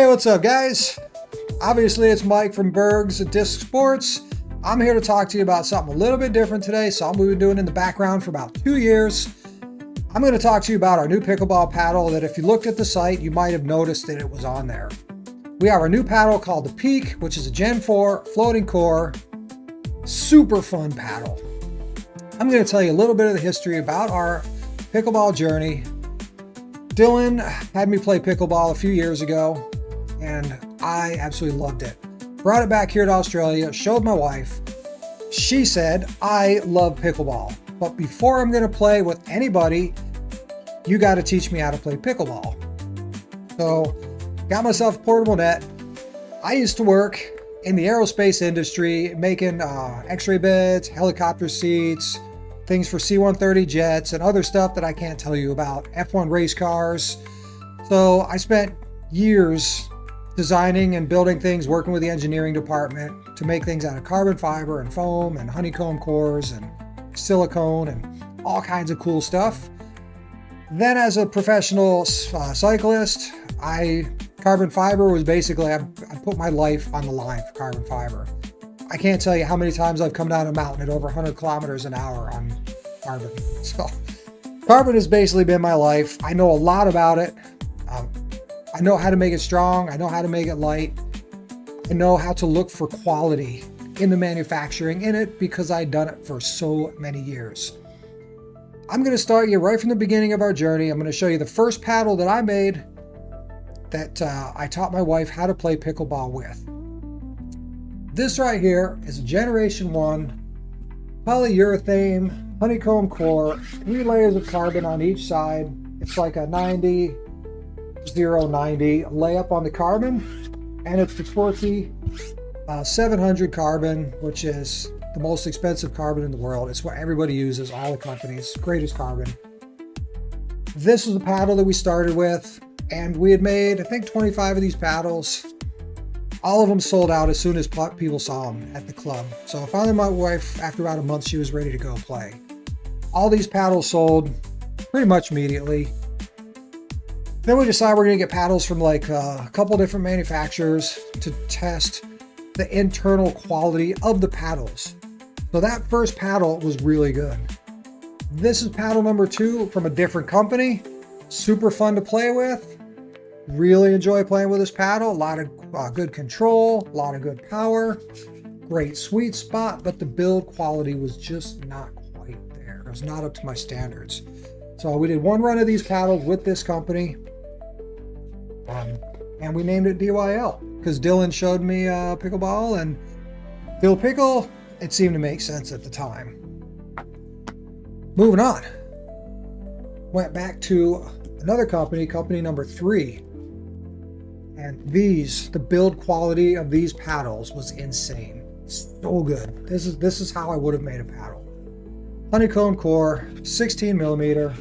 What's up, guys? Obviously, it's Mike from Berg's Sports. I'm here to talk to you about something a little bit different today, something we've been doing in the background for about 2 years. I'm going to talk to you about our new pickleball paddle that if you looked at the site, you might have noticed that it was on there. We have our new paddle called the Peake, which is a Gen 4 floating core, super fun paddle. I'm going to tell you a little bit of the history about our pickleball journey. Dylan had me play pickleball a few years ago, and I absolutely loved it. Brought it back here to Australia, showed my wife. She said, I love pickleball, but before I'm going to play with anybody, you got to teach me how to play pickleball. So, got myself a portable net. I used to work in the aerospace industry, making x-ray beds, helicopter seats, things for C-130 jets, and other stuff that I can't tell you about, F1 race cars. So I spent years designing and building things, working with the engineering department to make things out of carbon fiber and foam and honeycomb cores and silicone and all kinds of cool stuff. Then as a professional cyclist, carbon fiber was basically, I put my life on the line for carbon fiber. I can't tell you how many times I've come down a mountain at over 100 kilometers an hour on carbon. So carbon has basically been my life. I know a lot about it. I know how to make it strong. I know how to make it light. I know how to look for quality in the manufacturing in it because I've done it for so many years. I'm going to start you right from the beginning of our journey. I'm going to show you the first paddle that I made that I taught my wife how to play pickleball with. This right here is a Generation 1 polyurethane honeycomb core, 3 layers of carbon on each side. It's like a 90, 090 layup on the carbon, and it's the quirky 700 carbon, which is the most expensive carbon in the world. It's what everybody uses, all the companies, greatest carbon. This was the paddle that we started with, and we had made, I think, 25 of these paddles. All of them sold out as soon as people saw them at the club. So finally my wife, after about a month, she was ready to go play. All these paddles sold pretty much immediately. Then we decided we're going to get paddles from like a couple different manufacturers to test the internal quality of the paddles. So that first paddle was really good. This is paddle number 2 from a different company. Super fun to play with. Really enjoy playing with this paddle. A lot of good control, a lot of good power, great sweet spot, but the build quality was just not quite there. It was not up to my standards. So we did one run of these paddles with this company, and we named it DYL because Dylan showed me pickleball, and Bill Pickle, it seemed to make sense at the time. Moving on, went back to another company number 3. And the build quality of these paddles was insane. So good. This is how I would have made a paddle. Honeycomb core, 16 millimeter,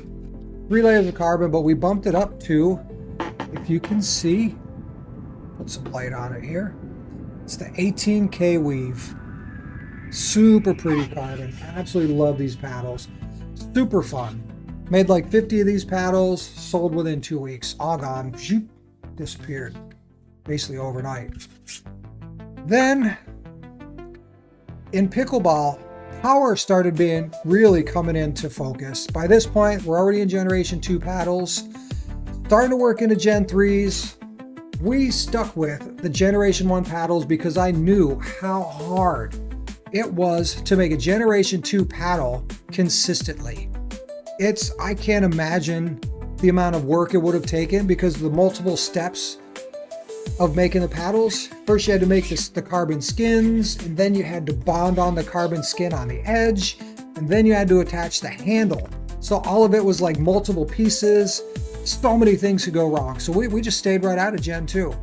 3 layers of carbon, but we bumped it up to, if you can see, put some light on it here. It's the 18K weave. Super pretty carbon. Absolutely love these paddles. Super fun. Made like 50 of these paddles, sold within 2 weeks. All gone. Zoop. Disappeared basically overnight. Then in pickleball, power started being really coming into focus. By this point, we're already in Generation 2 paddles, starting to work into Gen 3s. We stuck with the Generation 1 paddles because I knew how hard it was to make a Generation 2 paddle consistently. I can't imagine the amount of work it would have taken because of the multiple steps of making the paddles. First you had to make the carbon skins, and then you had to bond on the carbon skin on the edge, and then you had to attach the handle. So all of it was like multiple pieces. So many things could go wrong. So we just stayed right out of Gen 2.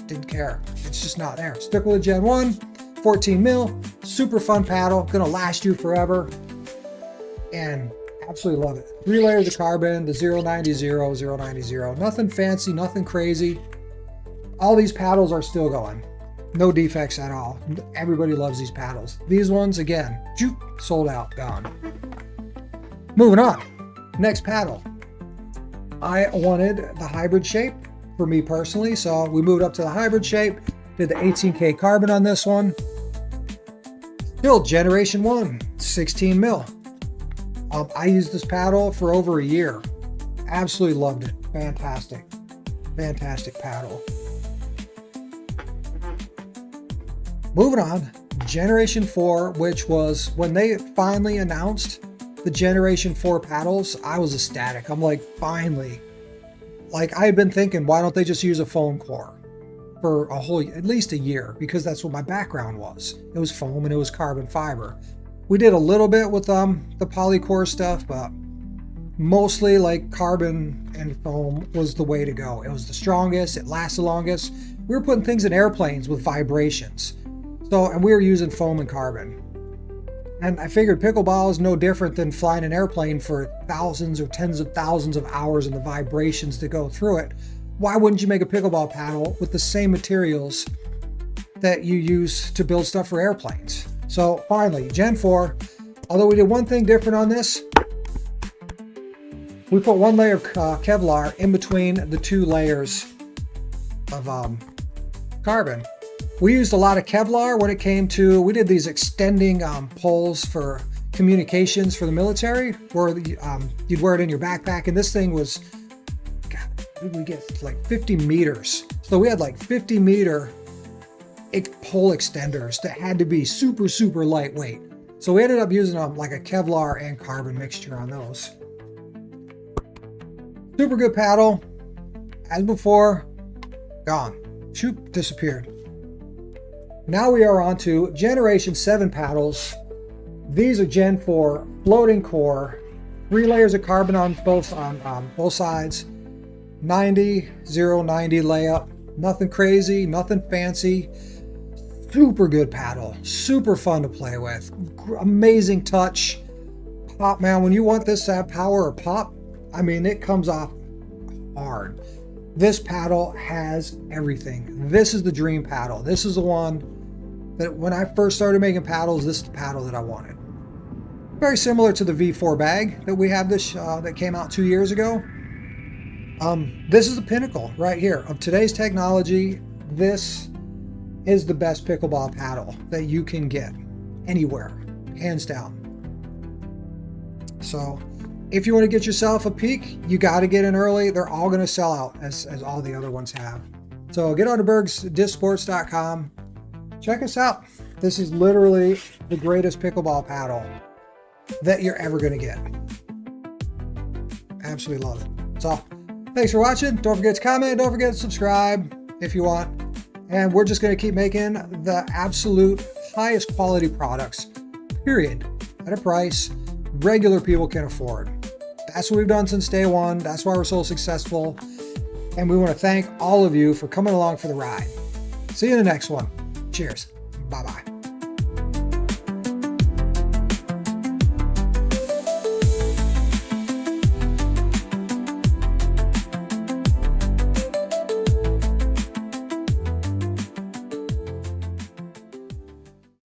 Didn't care. It's just not there. Stuck with a Gen 1, 14 mil, super fun paddle, gonna last you forever. And absolutely love it. 3 layers of carbon, the 090, 090. Nothing fancy, nothing crazy. All these paddles are still going. No defects at all. Everybody loves these paddles. These ones, again, sold out, gone. Moving on. Next paddle. I wanted the hybrid shape. for me personally. So we moved up to the hybrid shape, did the 18K carbon on this one. Still generation 1, 16 mil. I used this paddle for over a year. Absolutely loved it. Fantastic. Fantastic paddle. Moving on, Generation 4, which was when they finally announced the Generation 4 paddles, I was ecstatic. I'm like, finally. Like, I had been thinking, why don't they just use a foam core for at least a year? Because that's what my background was. It was foam and it was carbon fiber. We did a little bit with the polycore stuff, but mostly like carbon and foam was the way to go. It was the strongest, it lasted longest. We were putting things in airplanes with vibrations. And we were using foam and carbon. And I figured pickleball is no different than flying an airplane for thousands or tens of thousands of hours and the vibrations that go through it. Why wouldn't you make a pickleball paddle with the same materials that you use to build stuff for airplanes? So finally, Gen 4, although we did one thing different on this, we put one layer of Kevlar in between the two layers of carbon. We used a lot of Kevlar when it came to, we did these extending poles for communications for the military, where you'd wear it in your backpack, and this thing was, God, we get like 50 meters. So we had like 50-meter pole extenders that had to be super, super lightweight. So we ended up using like a Kevlar and carbon mixture on those. Super good paddle. As before, gone. Shoot, disappeared. Now we are on to Generation 7 paddles. These are Gen 4 floating core, 3 layers of carbon on both sides, 90, 0, 90 layup. Nothing crazy, nothing fancy. Super good paddle, super fun to play with. Amazing touch. Pop, man, when you want this to have power or pop, I mean, it comes off hard. This paddle has everything. This is the dream paddle. This is the one that when I first started making paddles, this is the paddle that I wanted. Very similar to the V4 bag that we have that came out 2 years ago. This is the pinnacle right here of today's technology. This is the best pickleball paddle that you can get anywhere, hands down. So if you want to get yourself a Peake, you got to get in early. They're all going to sell out as all the other ones have. So get on to bergsports.com. Check us out. This is literally the greatest pickleball paddle that you're ever going to get. Absolutely love it. So thanks for watching. Don't forget to comment. Don't forget to subscribe if you want. And we're just going to keep making the absolute highest quality products, period, at a price regular people can afford. That's what we've done since day one. That's why we're so successful. And we want to thank all of you for coming along for the ride. See you in the next one. Cheers. Bye-bye.